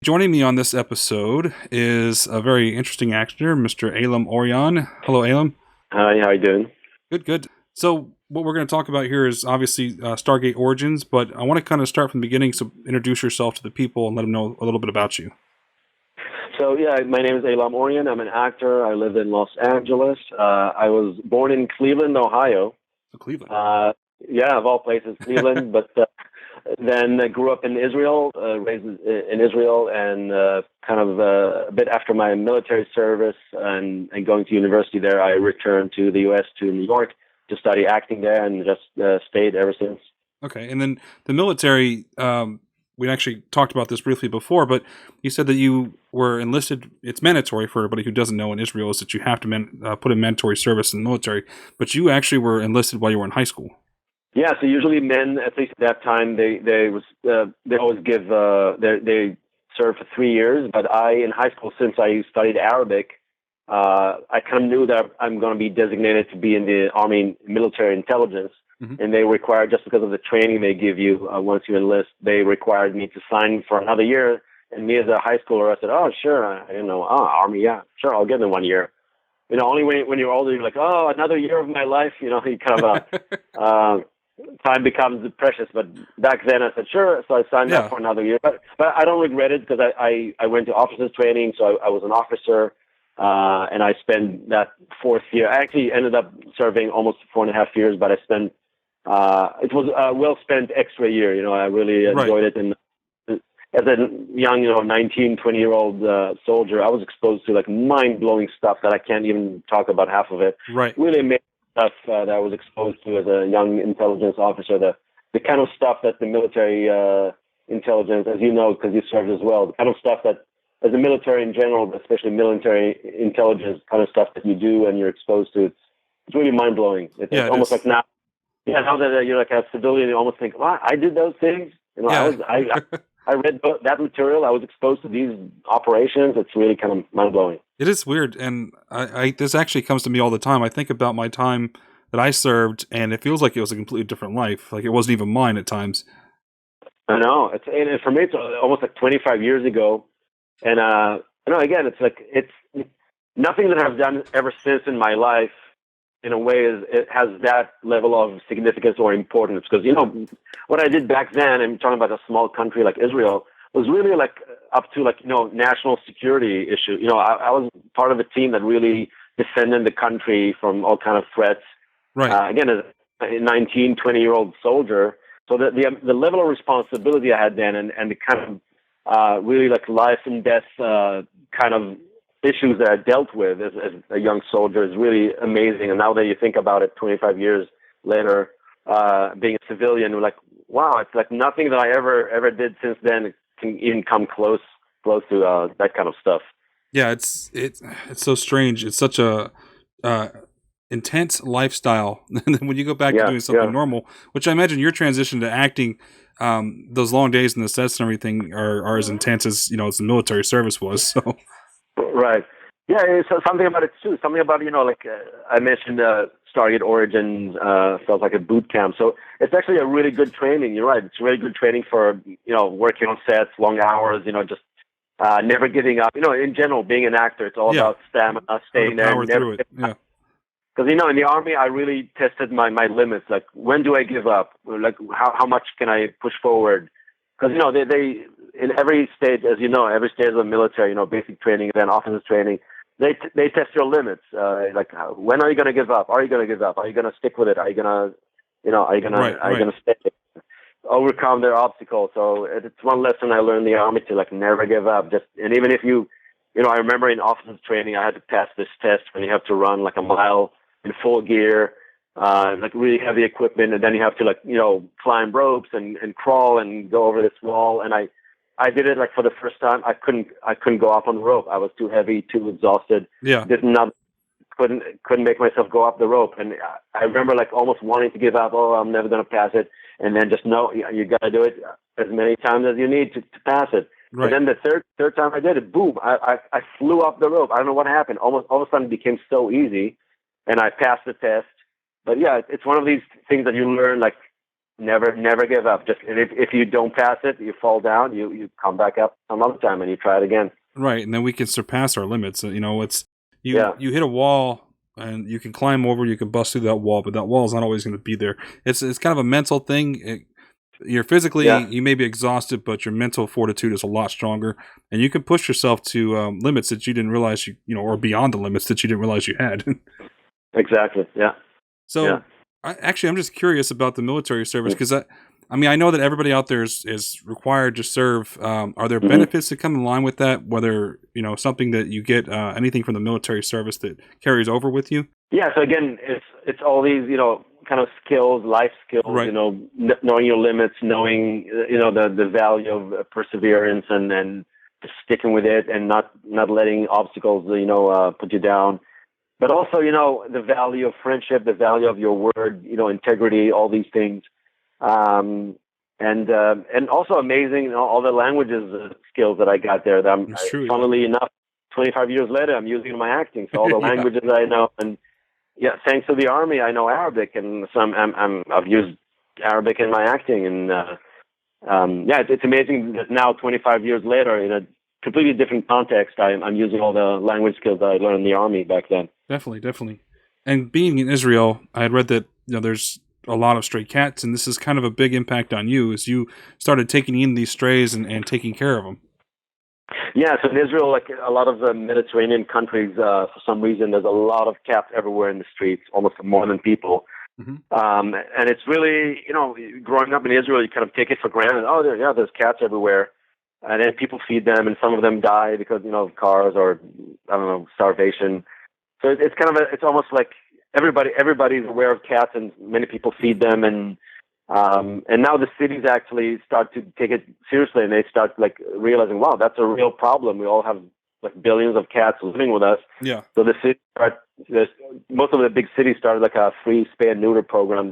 Joining me on this episode is a very interesting actor, Mr. Aylam Orian. Hello, Aylam. Hi, how you doing? Good, good. So, what we're going to talk about here is obviously Stargate Origins, but I want to kind of start from the beginning. So, introduce yourself to the people and let them know a little bit about you. So yeah, my name is Aylam Orian. I'm an actor. I live in Los Angeles. I was born in Cleveland, Ohio. So, Cleveland. Yeah, of all places, Cleveland. But then I grew up in Israel, raised in Israel, and a bit after my military service and going to university there, I returned to the U.S. to New York to study acting there, and just stayed ever since. Okay, and then the military. We actually talked about this briefly before, but you said that you were enlisted. It's mandatory for everybody who doesn't know in Israel is that you have to put in mandatory service in the military. But you actually were enlisted while you were in high school. Yeah, so usually men, at least at that time, they always give they serve for 3 years. But in high school, since I studied Arabic, I kind of knew that I'm going to be designated to be in the Army military intelligence, and they required, just because of the training they give you once you enlist, they required me to sign for another year. And me as a high schooler, I said, "Oh, sure, Army, yeah, sure, I'll get in 1 year." Only when you're older, you're like, "Oh, another year of my life." You kind of time becomes precious. But back then, I said, "Sure," so I signed up for another year. But I don't regret it, because I went to officers training, so I was an officer. And I spent that fourth year. I actually ended up serving almost 4.5 years, but I spent it was a well spent extra year. I really enjoyed it. And as a young, 19, 20-year-old soldier, I was exposed to like mind blowing stuff that I can't even talk about half of it. Right. Really amazing stuff that I was exposed to as a young intelligence officer. The kind of stuff that the military intelligence, as you know, because you served as well, the kind of stuff that, as a military in general, but especially military intelligence kind of stuff that you do and you're exposed to, it's really mind blowing. It's almost like now, now that you're like a civilian, you almost think, "Wow, I did those things." I read that material. I was exposed to these operations. It's really kind of mind blowing. It is weird, and I this actually comes to me all the time. I think about my time that I served, and it feels like it was a completely different life. Like it wasn't even mine at times. I know. And for me, it's almost like 25 years ago. And again, it's nothing that I've done ever since in my life, in a way, it has that level of significance or importance. Because what I did back then, I'm talking about a small country like Israel, was really like up to national security issue. I was part of a team that really defended the country from all kind of threats. Right. Again, as a 19, 20-year-old soldier, so the level of responsibility I had then, and the kind of really like life and death kind of issues that I dealt with as a young soldier is really amazing. And now that you think about it, 25 years later, being a civilian, you're like, wow, it's like nothing that I ever did since then can even come close to that kind of stuff. Yeah, it's so strange. It's such a intense lifestyle. And then when you go back to doing something normal, which I imagine your transition to acting, those long days in the sets and everything are as intense as as the military service was. So right, yeah, it's something about it too. Something about I mentioned Stargate Origins felt like a boot camp. So it's actually a really good training. You're right. It's really good training for working on sets, long hours. Just never giving up. In general, being an actor, it's all about stamina, staying there, power through it. Yeah. Because in the Army, I really tested my limits. Like, when do I give up? Like, how much can I push forward? Because they in every stage, as every stage of the military, basic training, then officers training, they test your limits. Like, when are you going to give up? Are you going to give up? Are you going to stick with it? Are you going to are you going to stay? Overcome their obstacles. So it's one lesson I learned in the Army, to never give up. And even if I remember in officers training, I had to pass this test when you have to run like a mile in full gear, like really heavy equipment, and then you have to climb ropes and crawl and go over this wall. And I did it for the first time. I couldn't go up on the rope. I was too heavy, too exhausted. Yeah. Couldn't make myself go up the rope. And I remember almost wanting to give up. Oh, I'm never going to pass it. And then just no, you got to do it as many times as you need to pass it. Right. And then the third time I did it, boom! I flew up the rope. I don't know what happened. All of a sudden, it became so easy, and I passed the test. But yeah, it's one of these things that you learn never give up. Just if you don't pass it, you fall down. You come back up some other time and you try it again. Right, and then we can surpass our limits. It's you hit a wall and you can climb over, you can bust through that wall, but that wall is not always going to be there. It's kind of a mental thing. You're physically, you may be exhausted, but your mental fortitude is a lot stronger, and you can push yourself to limits that you didn't realize or beyond the limits that you didn't realize you had. Exactly. Yeah. So, I'm just curious about the military service because I know that everybody out there is required to serve. Are there benefits that come in line with that? Whether something that you get anything from the military service that carries over with you? Yeah. So again, it's all these kind of skills, life skills. Right. Knowing your limits, knowing the value of perseverance and just sticking with it and not letting obstacles put you down. But also the value of friendship, the value of your word, integrity, all these things. And also amazing, all the languages skills that I got there. That funnily enough, 25 years later, I'm using in my acting. So all the languages I know, and thanks to the Army, I know Arabic, and so I've used Arabic in my acting, and it's amazing that now 25 years later, in a completely different context, I'm using all the language skills that I learned in the Army back then. Definitely. And being in Israel, I had read that there's a lot of stray cats, and this is kind of a big impact on you as you started taking in these strays and taking care of them. Yeah, so in Israel, like a lot of the Mediterranean countries, for some reason, there's a lot of cats everywhere in the streets, almost more than people. Mm-hmm. And it's really, growing up in Israel, you kind of take it for granted. Oh, there's cats everywhere. And then people feed them, and some of them die because, of cars or, I don't know, starvation. So it's kind of it's almost like everybody's aware of cats, and many people feed them, and now the cities actually start to take it seriously, and they start like realizing, wow, that's a real problem. We all have like billions of cats living with us. Yeah. So most of the big cities started like a free spay and neuter program.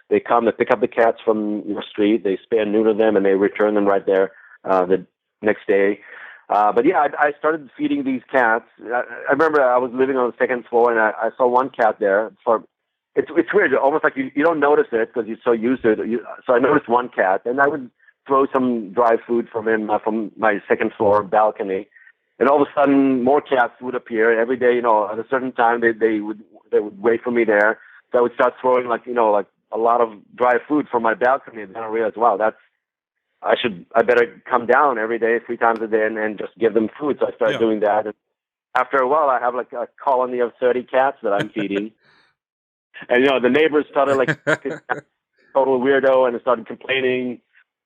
They come, they pick up the cats from your street, they spay and neuter them, and they return them right there the next day. But I started feeding these cats. I remember I was living on the second floor, and I saw one cat there. It's weird, almost like you don't notice it because you're so used to it. So I noticed one cat, and I would throw some dry food from him from my second floor balcony, and all of a sudden more cats would appear every day. At a certain time they would wait for me there. So I would start throwing like a lot of dry food from my balcony, and then I realized, wow, I better come down every day, 3 times a day, and just give them food. So I started doing that. And after a while, I have like a colony of 30 cats that I'm feeding. And, the neighbors started like total weirdo and started complaining.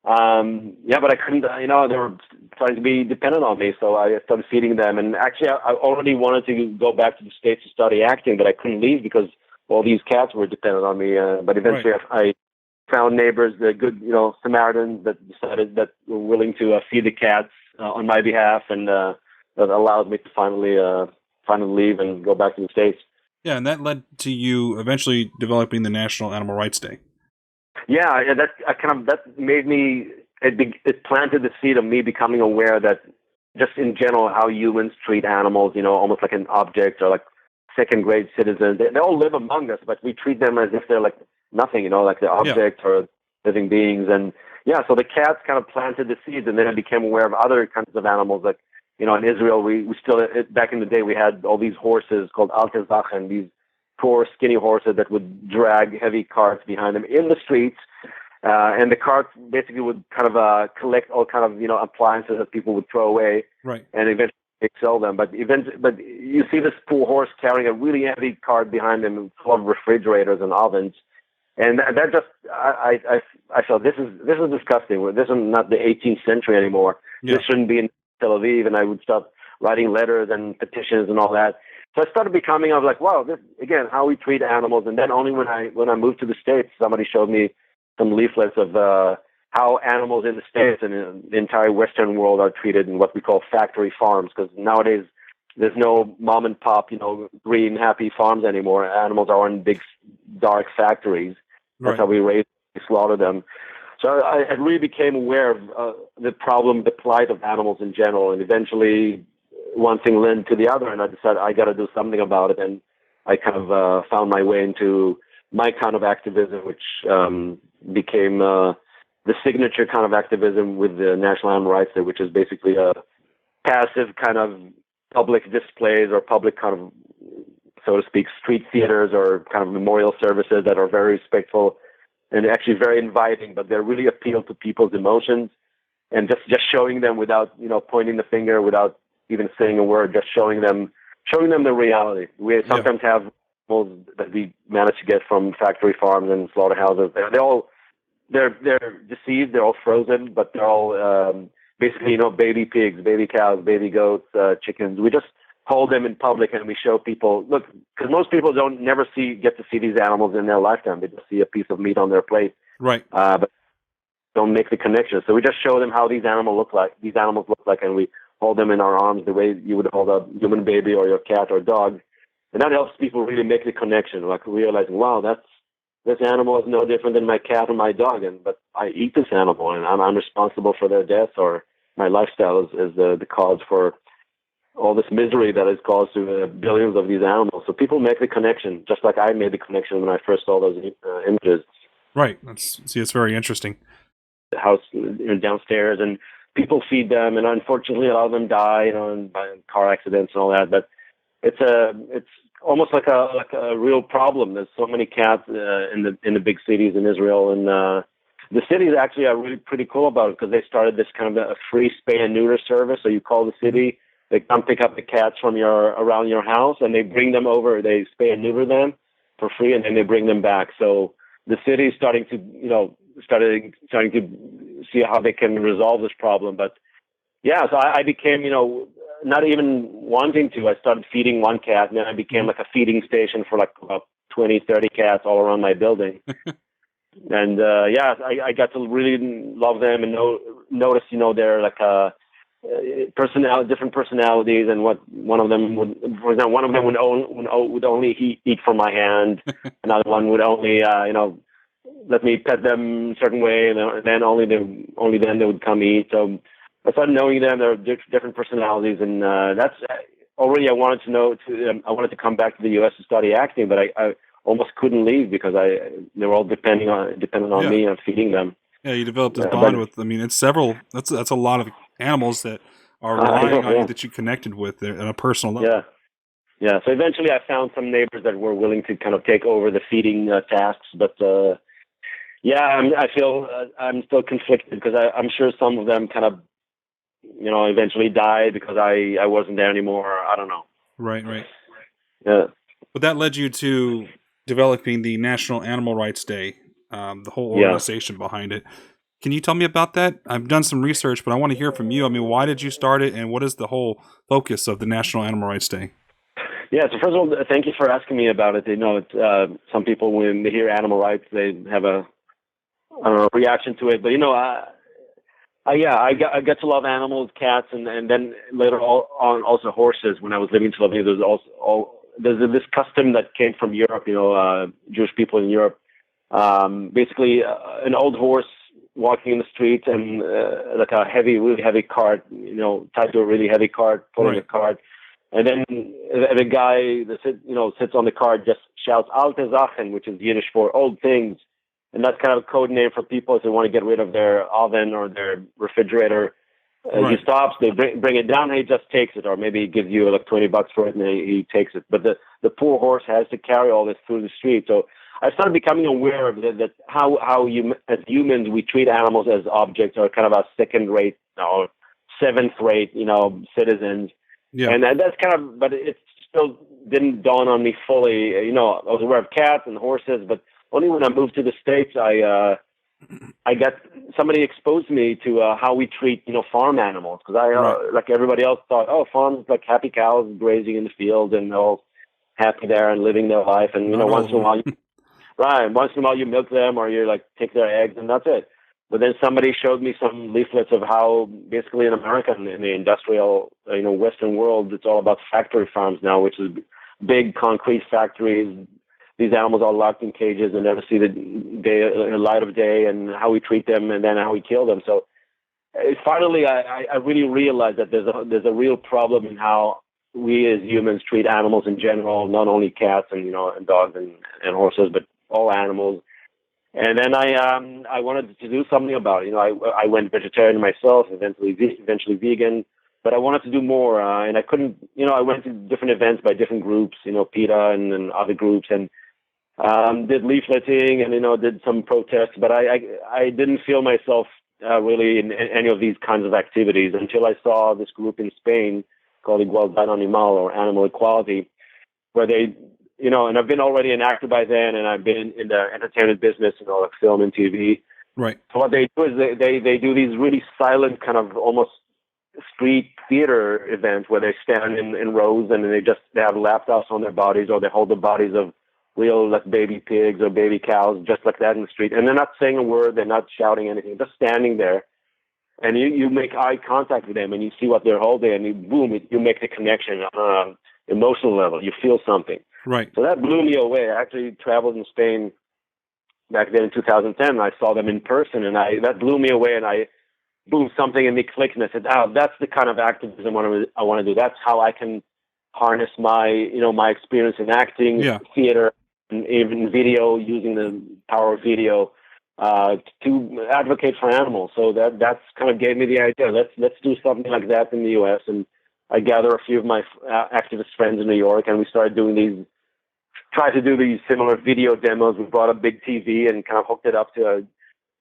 But I couldn't, they were starting to be dependent on me. So I started feeding them. And actually, I already wanted to go back to the States to study acting, but I couldn't leave because all these cats were dependent on me. But eventually I found neighbors, the good, Samaritans that decided that were willing to feed the cats on my behalf, and that allowed me to finally leave and go back to the States. Yeah, and that led to you eventually developing the National Animal Rights Day. Yeah, that made me. It planted the seed of me becoming aware that just in general how humans treat animals, almost like an object or like second-grade citizens. They all live among us, but we treat them as if they're like nothing, like the object or living beings. And so the cats kind of planted the seeds, and then I became aware of other kinds of animals. Like, in Israel, we still, back in the day, we had all these horses called Altezach, these poor, skinny horses that would drag heavy carts behind them in the streets. And the carts basically would kind of collect all kind of, appliances that people would throw away. Right. And eventually they sell them. But you see this poor horse carrying a really heavy cart behind him full of refrigerators and ovens. And that just, I felt this is disgusting. This is not the 18th century anymore. Yeah. This shouldn't be in Tel Aviv. And I would start writing letters and petitions and all that. So I started becoming, I was like, wow, this, again, how we treat animals. And then only when I moved to the States, somebody showed me some leaflets of how animals in the States and in the entire Western world are treated in what we call factory farms. Because nowadays, there's no mom and pop, green, happy farms anymore. Animals are in big, dark factories. That's how we raise, we slaughter them. So I really became aware of the problem, the plight of animals in general. And eventually, one thing led to the other, and I decided I got to do something about it. And I kind of found my way into my kind of activism, which became the signature kind of activism with the National Animal Rights Day, which is basically a passive kind of public displays or public kind of, so to speak, street theaters or kind of memorial services that are very respectful and actually very inviting, but they really appeal to people's emotions, and just showing them without, pointing the finger, without even saying a word, just showing them the reality. We sometimes have animals that we manage to get from factory farms and slaughterhouses. They're deceived, they're all frozen, but they're all basically, baby pigs, baby cows, baby goats, chickens. We just hold them in public and we show people, look, because most people never get to see these animals in their lifetime. They just see a piece of meat on their plate, right? But don't make the connection. So we just show them how these animals look like, and we hold them in our arms the way you would hold a human baby or your cat or dog, and that helps people really make the connection, like realizing, wow, this animal is no different than my cat or my dog, but I eat this animal, and I'm responsible for their death, or my lifestyle is the cause for all this misery that is caused to billions of these animals. So people make the connection, just like I made the connection when I first saw those images. Right. It's very interesting. The house downstairs, and people feed them, and unfortunately a lot of them die, by car accidents and all that. But it's almost like a real problem. There's so many cats in the big cities in Israel, and the cities actually are really pretty cool about it, because they started this kind of a free spay and neuter service. So you call the city, they come pick up the cats from around your house, and they bring them over. They spay and neuter them for free, and then they bring them back. So the city is starting to starting to see how they can resolve this problem. But yeah, so I became not even wanting to. I started feeding one cat, and then I became like a feeding station for like about 20, 30 cats all around my building. And I got to really love them and notice they're like different personalities, and what one of them would, for example, one of them would only eat from my hand. Another one would only let me pet them a certain way, and then only then they would come eat. So I started knowing them. There are different personalities, and that's already. I wanted to come back to the U.S. to study acting, but I almost couldn't leave because they were all dependent on me and feeding them. Yeah, you developed this bond with. I mean, it's several. That's a lot of animals that are relying on you, that you connected with on a personal level. Yeah. So eventually, I found some neighbors that were willing to kind of take over the feeding tasks, but. I feel I'm still conflicted, because I'm sure some of them kind of, eventually died because I wasn't there anymore. I don't know. Right. Yeah. But that led you to developing the National Animal Rights Day, the whole organization behind it. Can you tell me about that? I've done some research, but I want to hear from you. I mean, why did you start it, and what is the whole focus of the National Animal Rights Day? Yeah, so first of all, thank you for asking me about it. Some people, when they hear animal rights, they have a reaction to it, but I get to love animals, cats, and then later on also horses. When I was living in Slovenia, there's this custom that came from Europe. Jewish people in Europe, basically an old horse walking in the street, and like a really heavy cart, tied to a really heavy cart, pulling a cart, and then the guy that sits on the cart just shouts "Alte Sachen," which is Yiddish for old things. And that's kind of a code name for people if they want to get rid of their oven or their refrigerator. He stops, they bring it down, and he just takes it, or maybe he gives you like $20 for it, and he takes it. But the poor horse has to carry all this through the street. So I started becoming aware of that how as humans we treat animals as objects, or kind of a second-rate or seventh-rate citizens. Yeah. And that's kind of, but it still didn't dawn on me fully. I was aware of cats and horses, but only when I moved to the States, I got somebody exposed me to how we treat farm animals, because I like everybody else thought, farms like happy cows grazing in the field and they're all happy there and living their life, and once in a while you milk them, or you like take their eggs, and that's it. But then somebody showed me some leaflets of how basically in America, in the industrial Western world, it's all about factory farms now, which is big concrete factories. These animals are locked in cages and never see the light of day, and how we treat them, and then how we kill them. So finally, I really realized that there's a real problem in how we as humans treat animals in general, not only cats and and dogs and horses, but all animals. And then I wanted to do something about it. I went vegetarian myself, eventually vegan, but I wanted to do more. And I couldn't, I went to different events by different groups, PETA and other groups, and did leafleting and, did some protests, but I didn't feel myself really in any of these kinds of activities until I saw this group in Spain called Igualdad Animal, or Animal Equality, where they, and I've been already an actor by then, and I've been in the entertainment business, like film and TV. Right. So what they do is they do these really silent kind of almost street theater events where they stand in rows and they have laptops on their bodies, or they hold the bodies of real like baby pigs or baby cows just like that in the street. And they're not saying a word, they're not shouting anything, just standing there. And you make eye contact with them and you see what they're holding, and you make the connection on an emotional level. You feel something. Right. So that blew me away. I actually traveled in Spain back then in 2010. And I saw them in person, and that blew me away. And something in me clicked, and I said, that's the kind of activism I want to do. That's how I can harness my, my experience in acting, theater, and even video, using the power of video to advocate for animals. So that's kind of gave me the idea. Let's do something like that in the U.S. And I gather a few of my activist friends in New York, and we started try to do these similar video demos. We brought a big TV and kind of hooked it up to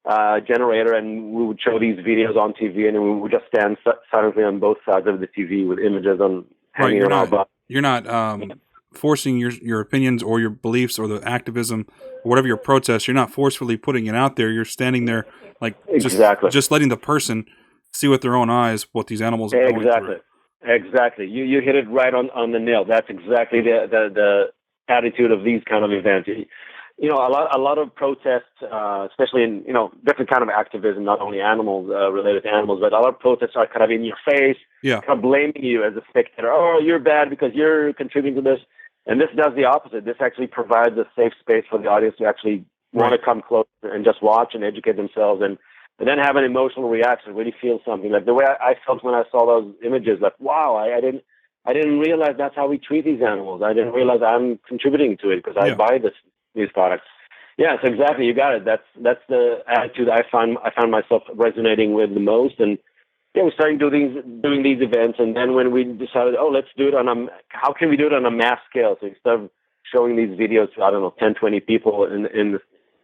a generator, and we would show these videos on TV, and we would just stand silently on both sides of the TV with images on hanging on our butt. You're not forcing your opinions or your beliefs or the activism or whatever your protest. You're not forcefully putting it out there. You're standing there like just letting the person see with their own eyes what these animals are going through. Exactly. You hit it right on the nail. That's exactly the attitude of these kind of events. A lot of protests, especially in different kind of activism, not only animals related to animals, but a lot of protests are kind of in your face, kind of blaming you as a spectator. Oh, you're bad because you're contributing to this. And this does the opposite. This actually provides a safe space for the audience to actually want to come close and just watch and educate themselves, and then have an emotional reaction, really feel something. Like the way I felt when I saw those images, like, wow, I didn't realize that's how we treat these animals. I didn't realize I'm contributing to it because I buy these products. Yes, exactly. You got it. That's the attitude I found myself resonating with the most. And we started doing these events. And then when we decided, let's do it how can we do it on a mass scale? So instead of showing these videos to, I don't know, 10, 20 people in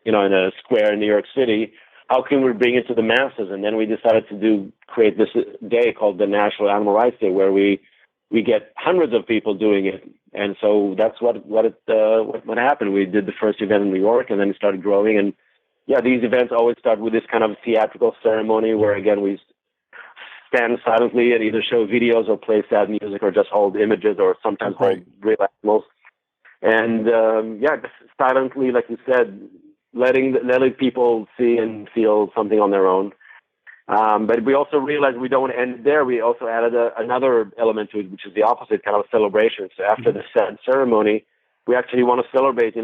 a square in New York City, how can we bring it to the masses? And then we decided to create this day called the National Animal Rights Day, where we get hundreds of people doing it. And so that's what happened. We did the first event in New York, and then it started growing. And these events always start with this kind of theatrical ceremony where, again, we stand silently and either show videos or play sad music or just hold images or sometimes hold real animals. And just silently, like you said, letting people see and feel something on their own. But we also realized we don't want to end there. We also added another element to it, which is the opposite, kind of a celebration. So after the sad ceremony, we actually want to celebrate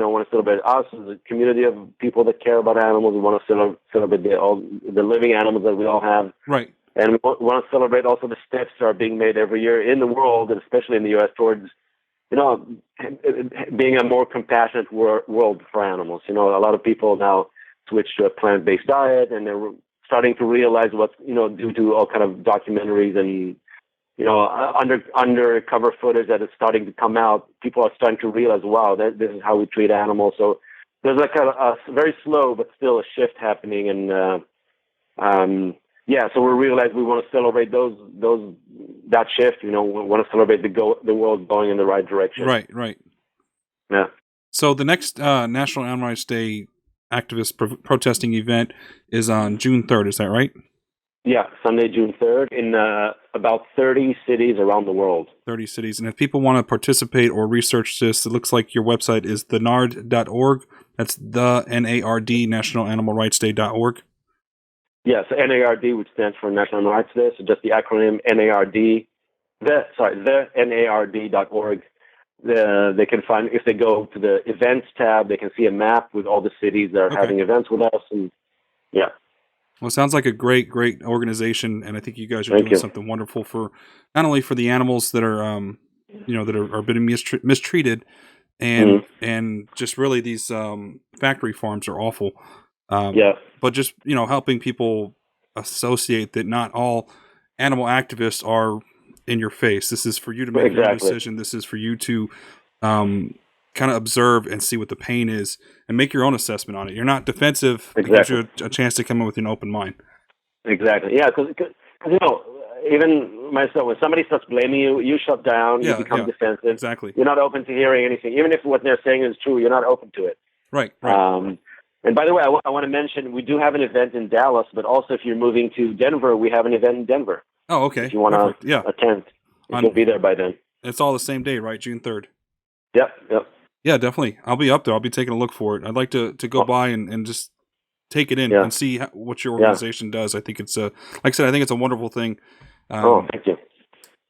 us as a community of people that care about animals. We want to celebrate the living animals that we all have. Right. And we want to celebrate also the steps that are being made every year in the world, and especially in the U.S., towards being a more compassionate world for animals. A lot of people now switch to a plant-based diet, and they're starting to realize what's, due to all kind of documentaries and, undercover footage that is starting to come out. People are starting to realize, wow, this is how we treat animals. So there's like a very slow, but still a shift happening. And, so we realize we want to celebrate that shift. We want to celebrate the world going in the right direction. Right. Yeah. So the next National Animal Rights Day activist protesting event is on June 3rd. Is that right? Yeah, Sunday, June 3rd, in about 30 cities around the world. 30 cities. And if people want to participate or research this, it looks like your website is thenard.org. That's the NARD, National Animal Rights Day.org. Yes, NARD, which stands for National Animal Rights Day, so just the acronym NARD, the NARD.org. They can find, if they go to the events tab, they can see a map with all the cities that are having events with us. And well, it sounds like a great organization, and I think you guys are doing something wonderful for not only for the animals that are, that are being mistreated, and just really these factory farms are awful. But just helping people associate that not all animal activists are in your face. This is for you to make your own decision. This is for you to kind of observe and see what the pain is and make your own assessment on it. You're not defensive. It gives you a chance to come in with an open mind. Exactly. Yeah, because even myself, when somebody starts blaming you, you shut down, you become defensive. Exactly. You're not open to hearing anything. Even if what they're saying is true, you're not open to it. Right. And by the way, I want to mention, we do have an event in Dallas, but also if you're moving to Denver, we have an event in Denver. Oh, okay. If you want to attend, you'll be there by then. It's all the same day, right? June 3rd. Yep. Yeah, definitely. I'll be up there. I'll be taking a look for it. I'd like to go by and just take it in and see what your organization does. I think it's like I said, I think it's a wonderful thing. Thank you.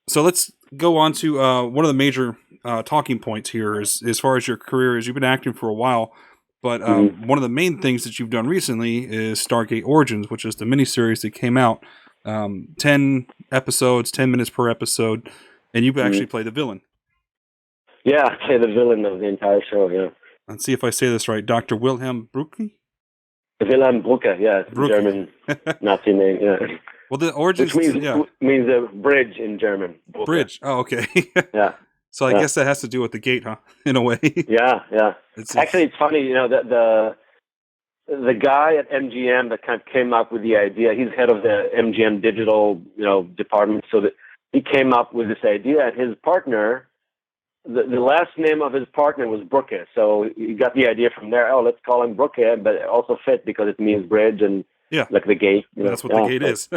So let's go on to one of the major talking points here is as far as your career is. You've been acting for a while, but one of the main things that you've done recently is Stargate Origins, which is the miniseries that came out, 10 episodes, 10 minutes per episode, and you actually play the villain. Yeah, I play the villain of the entire show, Let's see if I say this right. Dr. Wilhelm Brucke? Wilhelm Brucke, it's a German Nazi name, Well, the Origins... Which means a bridge in German. Brucke. Bridge, oh, okay. Yeah. So I guess that has to do with the gate, huh? In a way. Yeah. Actually, it's funny, that the guy at MGM that kind of came up with the idea, he's head of the MGM digital, department, so that he came up with this idea, and his partner... The last name of his partner was Brucke, so he got the idea from there. Oh, let's call him Brucke, but it also fit because it means bridge and like the gate. That's what the gate is.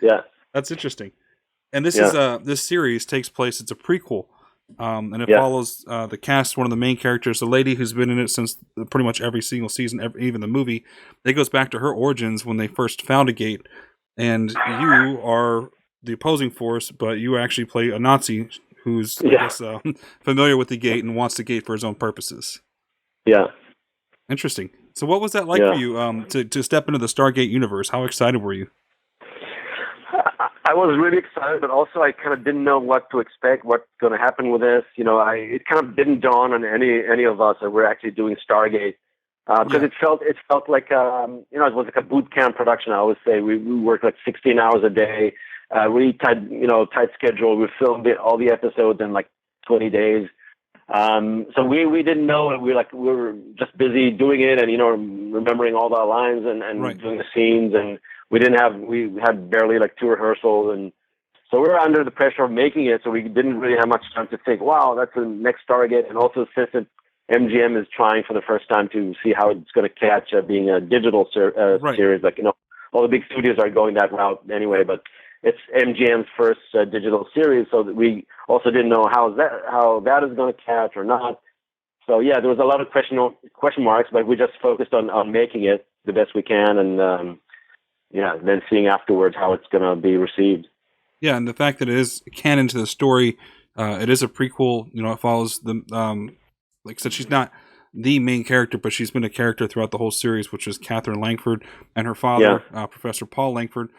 Yeah, that's interesting. And this is this series takes place. It's a prequel, and it follows the cast. One of the main characters, the lady who's been in it since pretty much every single season, even the movie. It goes back to her origins when they first found a gate, and you are the opposing force, but you actually play a Nazi who's I guess, familiar with the gate and wants the gate for his own purposes. Yeah. Interesting. So what was that like for you to step into the Stargate universe? How excited were you? I was really excited, but also I kind of didn't know what to expect, what's going to happen with this. It kind of didn't dawn on any of us that we're actually doing Stargate. Because it felt like, it was like a boot camp production. I always say we worked like 16 hours a day. Really tight schedule. We filmed all the episodes in like 20 days. So we didn't know. We were just busy doing it and, remembering all the lines and doing the scenes. And we had barely like 2 rehearsals. And so we were under the pressure of making it. So we didn't really have much time to think, wow, that's the next Stargate. And also since MGM is trying for the first time to see how it's going to catch being a digital series, all the big studios are going that route anyway, but it's MGM's first digital series, so that we also didn't know how that is going to catch or not. So there was a lot of question marks, but we just focused on making it the best we can, and then seeing afterwards how it's going to be received. Yeah, and the fact that it is canon to the story, it is a prequel. It follows the like I said, she's not the main character, but she's been a character throughout the whole series, which is Catherine Langford and her father, Professor Paul Langford.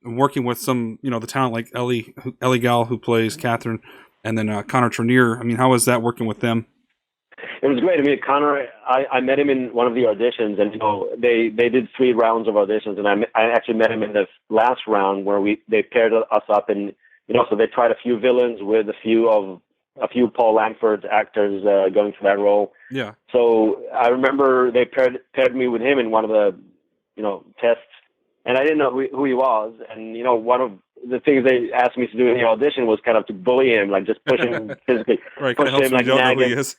Working with some, the talent like Ellie Gal, who plays Catherine, and then Connor Trenier. I mean, how was that working with them? It was great. I mean, Connor, I met him in one of the auditions, and they did 3 rounds of auditions, and I actually met him in the last round where they paired us up, and so they tried a few villains with a few Paul Langford actors going for that role. Yeah. So I remember they paired me with him in one of the tests. And I didn't know who he was. And, one of the things they asked me to do in the audition was kind of to bully him, like just push him physically. Right, push him, like you don't know who he is.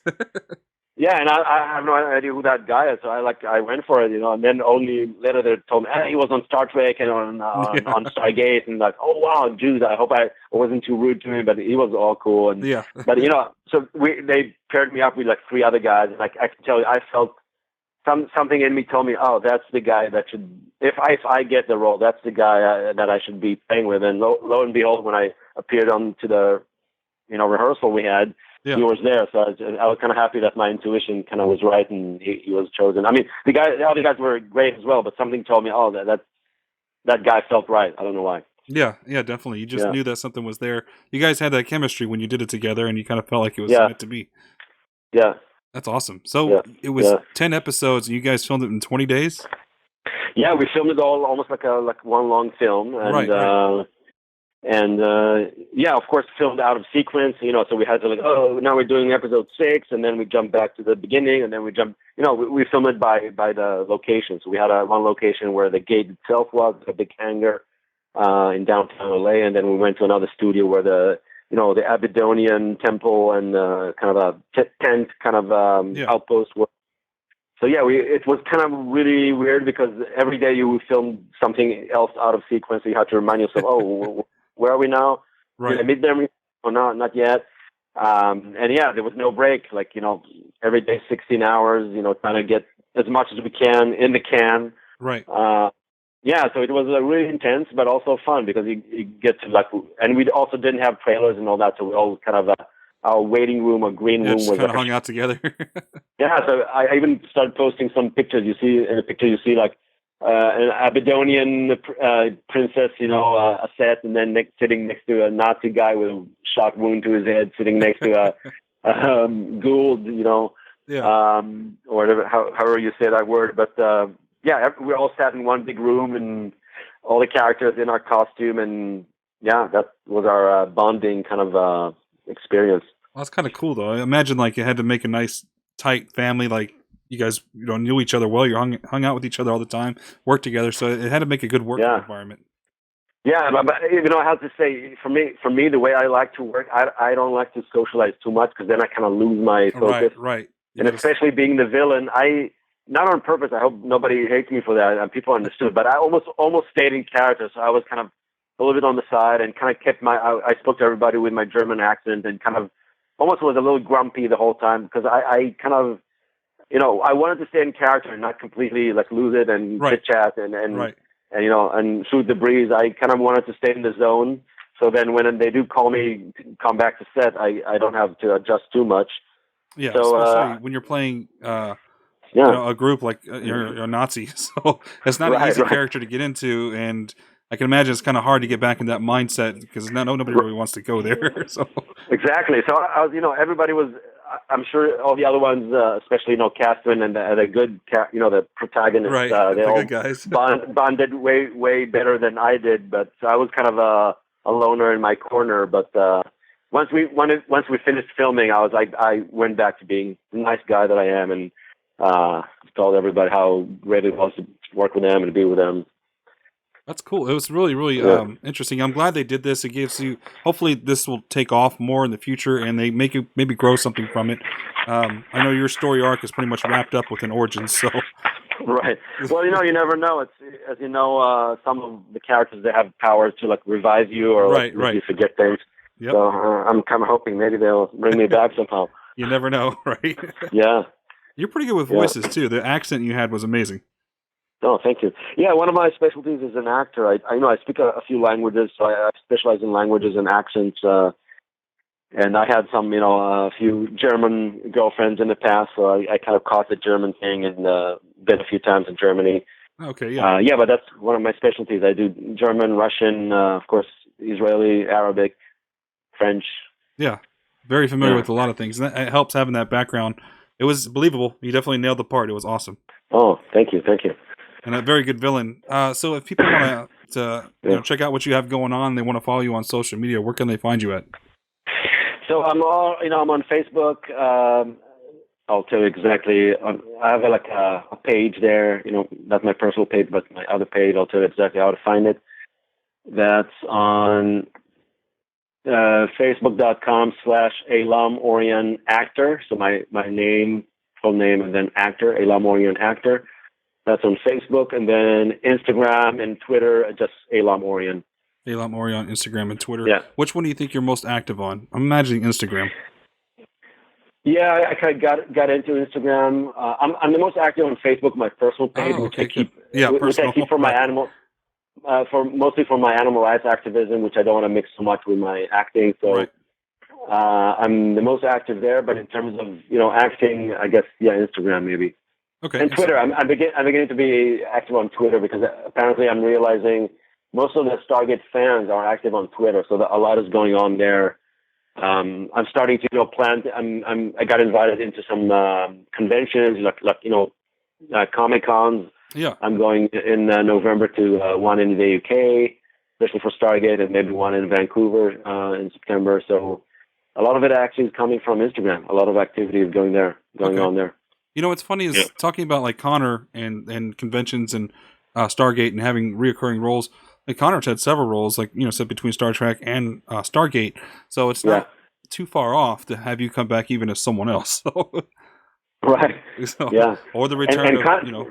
Yeah, and I have no idea who that guy is. So I went for it, and then only later they told me, he was on Star Trek and on Stargate. And like, oh, wow, Jews, I hope I wasn't too rude to him, but he was all cool. And, but, so they paired me up with like 3 other guys. And like, I can tell you, I felt something in me told me, oh, that's the guy that should, if I get the role, that's the guy that I should be playing with. And lo and behold, when I appeared onto the, rehearsal we had, he was there. So I was kind of happy that my intuition kind of was right and he was chosen. I mean, the other guys were great as well, but something told me, oh, that guy felt right. I don't know why. Yeah, definitely. You just knew that something was there. You guys had that chemistry when you did it together, and you kind of felt like it was meant to be. Yeah. That's awesome. So it was 10 episodes, and you guys filmed it in 20 days? Yeah, we filmed it all almost like one long film, and right. yeah, of course, filmed out of sequence. So we had to now we're doing episode 6, and then we jump back to the beginning, and then we jump. We filmed it by the location. So we had one location where the gate itself was a big hangar in downtown LA, and then we went to another studio where the Abydonian temple and kind of a tent kind of outpost were. So yeah, it was kind of really weird because every day you would film something else out of sequence. So you had to remind yourself, oh, where are we now? Right. Did I meet them? Oh, no, not yet. And yeah, there was no break. Every day, 16 hours. Trying to get as much as we can in the can. Right. Yeah, so it was really intense, but also fun because you get to and we also didn't have trailers and all that, so we all kind of our waiting room or green room just was kind of hung out together. Yeah, so I even started posting some pictures. You see in the picture, you see an Abydonian princess, a set, and then sitting next to a Nazi guy with a shot wound to his head, sitting next to a Gould, or whatever, however you say that word. But yeah, we all sat in one big room, and all the characters in our costume, and yeah, that was our bonding kind of experience. Well, that's kind of cool, though. I imagine you had to make a nice, tight family. You guys, knew each other well. You hung out with each other all the time, worked together, so it had to make a good work environment. Yeah, but I have to say, for me, the way I like to work, I don't like to socialize too much because then I kind of lose my focus. Right. And especially being the villain, not on purpose. I hope nobody hates me for that. And people understood, but I almost stayed in character. So I was kind of a little bit on the side and kind of kept I spoke to everybody with my German accent and kind of almost was a little grumpy the whole time because I kind of, I wanted to stay in character and not completely lose it and chit chat and and shoot the breeze. I kind of wanted to stay in the zone. So then when they do call me, come back to set, I don't have to adjust too much. Yeah, so, especially when you're playing a group like you're a Nazi, so it's not an easy character to get into, and I can imagine it's kind of hard to get back in that mindset because nobody really wants to go there. So exactly. So I was, everybody was. I'm sure all the other ones, especially Catherine and the good, the protagonists, they all good guys. bonded way better than I did. But I was kind of a loner in my corner. But once we finished filming, I went back to being the nice guy that I am, and told everybody how great it was to work with them and be with them. That's cool. It was really, really interesting. I'm glad they did this. It gives you. Hopefully, this will take off more in the future, and they make you maybe grow something from it. I know your story arc is pretty much wrapped up with an origin, so. Right. Well, you never know. It's as you know, some of the characters they have powers to revive you or make you forget things. Yep. So I'm kind of hoping maybe they'll bring me back somehow. You never know, right? Yeah. You're pretty good with voices too. The accent you had was amazing. Oh, thank you. Yeah, one of my specialties is an actor. I speak a few languages, so I specialize in languages and accents. And I had some, a few German girlfriends in the past, so I kind of caught the German thing and been a few times in Germany. Okay, yeah. Yeah, but that's one of my specialties. I do German, Russian, of course, Israeli, Arabic, French. Yeah, very familiar with a lot of things. And it helps having that background. It was believable. You definitely nailed the part. It was awesome. Oh, thank you. And a very good villain. So if people want to check out what you have going on, they want to follow you on social media, where can they find you at? So I'm on Facebook. I'll tell you exactly. I have a page there. Not my personal page, but my other page. I'll tell you exactly how to find it. That's on Facebook.com/Aylam Orian actor. So my name, full name, and then actor, Aylam Orian actor. That's on Facebook, and then Instagram and Twitter, just Aylam Orian. Aylam Orian on Instagram and Twitter. Yeah. Which one do you think you're most active on? I'm imagining Instagram. Yeah, I kind of got into Instagram. I'm the most active on Facebook, my personal page, which I keep for my animal, mostly for my animal rights activism, which I don't want to mix so much with my acting. So I'm the most active there. But in terms of acting, I guess Instagram maybe. Okay. And Twitter, I'm beginning to be active on Twitter because apparently I'm realizing most of the Stargate fans are active on Twitter, so a lot is going on there. I'm starting to plan. I got invited into some conventions, like Comic Cons. Yeah. I'm going in November to one in the UK, especially for Stargate, and maybe one in Vancouver in September. So a lot of it actually is coming from Instagram. A lot of activity is going on there. What's funny is talking about like Connor and conventions and Stargate and having reoccurring roles. Like Connor's had several roles, like said between Star Trek and Stargate. So it's not too far off to have you come back even as someone else. So, right. So, or the return of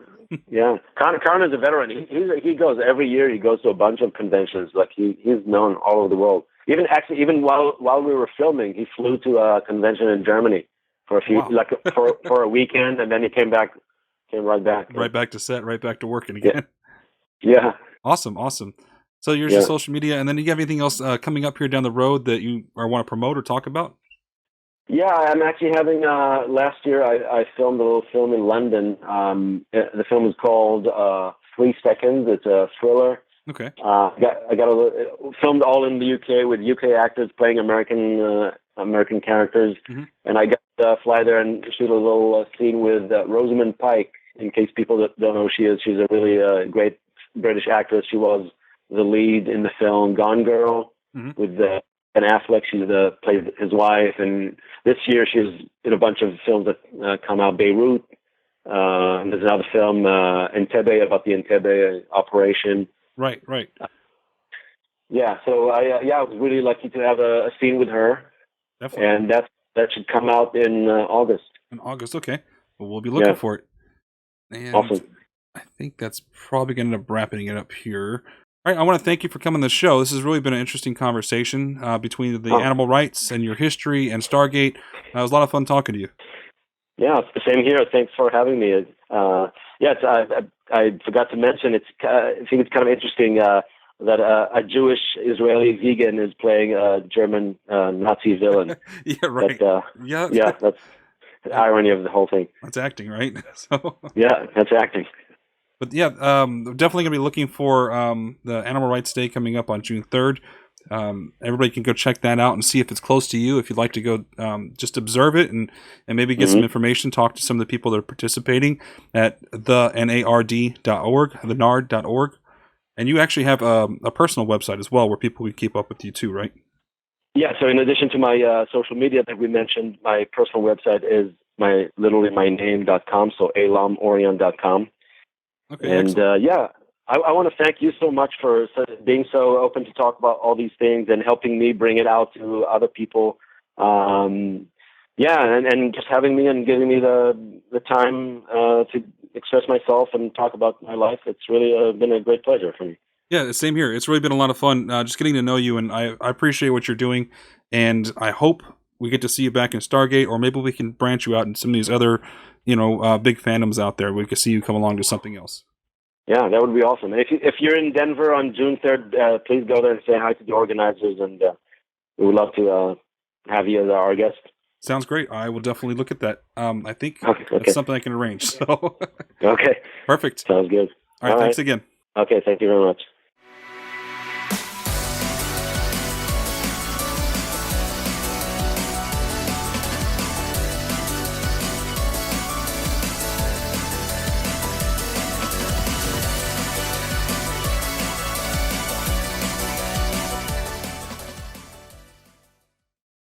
Yeah, Connor's a veteran. He goes every year. He goes to a bunch of conventions. Like he's known all over the world. Even while we were filming, he flew to a convention in Germany for for a weekend, and then he came right back. Right back to set, right back to working again. Yeah. Awesome. So here's your social media, and then you have anything else coming up here down the road that you want to promote or talk about? Yeah, I'm actually having. Last year, I filmed a little film in London. The film is called 3 Seconds. It's a thriller. Okay. I got filmed all in the UK with UK actors playing American characters, and I got to fly there and shoot a little scene with Rosamund Pike. In case people don't know who she is, she's a really great British actress. She was the lead in the film Gone Girl with Ben Affleck. She's played his wife, and this year she's in a bunch of films that come out. Beirut. And there's another film, Entebbe, about the Entebbe operation. Right. Yeah, so I was really lucky to have a scene with her. Definitely. And that should come out in August. In August, okay. Well, we'll be looking for it. And awesome. I think that's probably going to end up wrapping it up here. All right, I want to thank you for coming on the show. This has really been an interesting conversation between the animal rights and your history and Stargate. It was a lot of fun talking to you. Yeah, it's the same here. Thanks for having me. I forgot to mention, I think it's kind of interesting that a Jewish Israeli vegan is playing a German Nazi villain. Yeah, right. That's the irony of the whole thing. That's acting, right? So yeah, that's acting. But yeah, definitely going to be looking for the Animal Rights Day coming up on June 3rd. Everybody can go check that out and see if it's close to you. If you'd like to go just observe it and maybe get some information, talk to some of the people that are participating at thenard.org, thenard.org. And you actually have a personal website as well where people can keep up with you too, right? Yeah, so in addition to my social media that we mentioned, my personal website is literally my name.com, so aylamorian.com. Okay, and I want to thank you so much for being so open to talk about all these things and helping me bring it out to other people. And just having me and giving me the time to express myself and talk about my life. It's really been a great pleasure for me. Yeah, same here. It's really been a lot of fun just getting to know you, and I appreciate what you're doing, and I hope we get to see you back in Stargate, or maybe we can branch you out in some of these other big fandoms out there. We could see you come along to something else. Yeah, that would be awesome. If you're in Denver on June 3rd, please go there and say hi to the organizers, and we would love to have you as our guest. Sounds great. I will definitely look at that. I think that's something I can arrange. So okay. Perfect. Sounds good. All right, thanks again. Okay, thank you very much.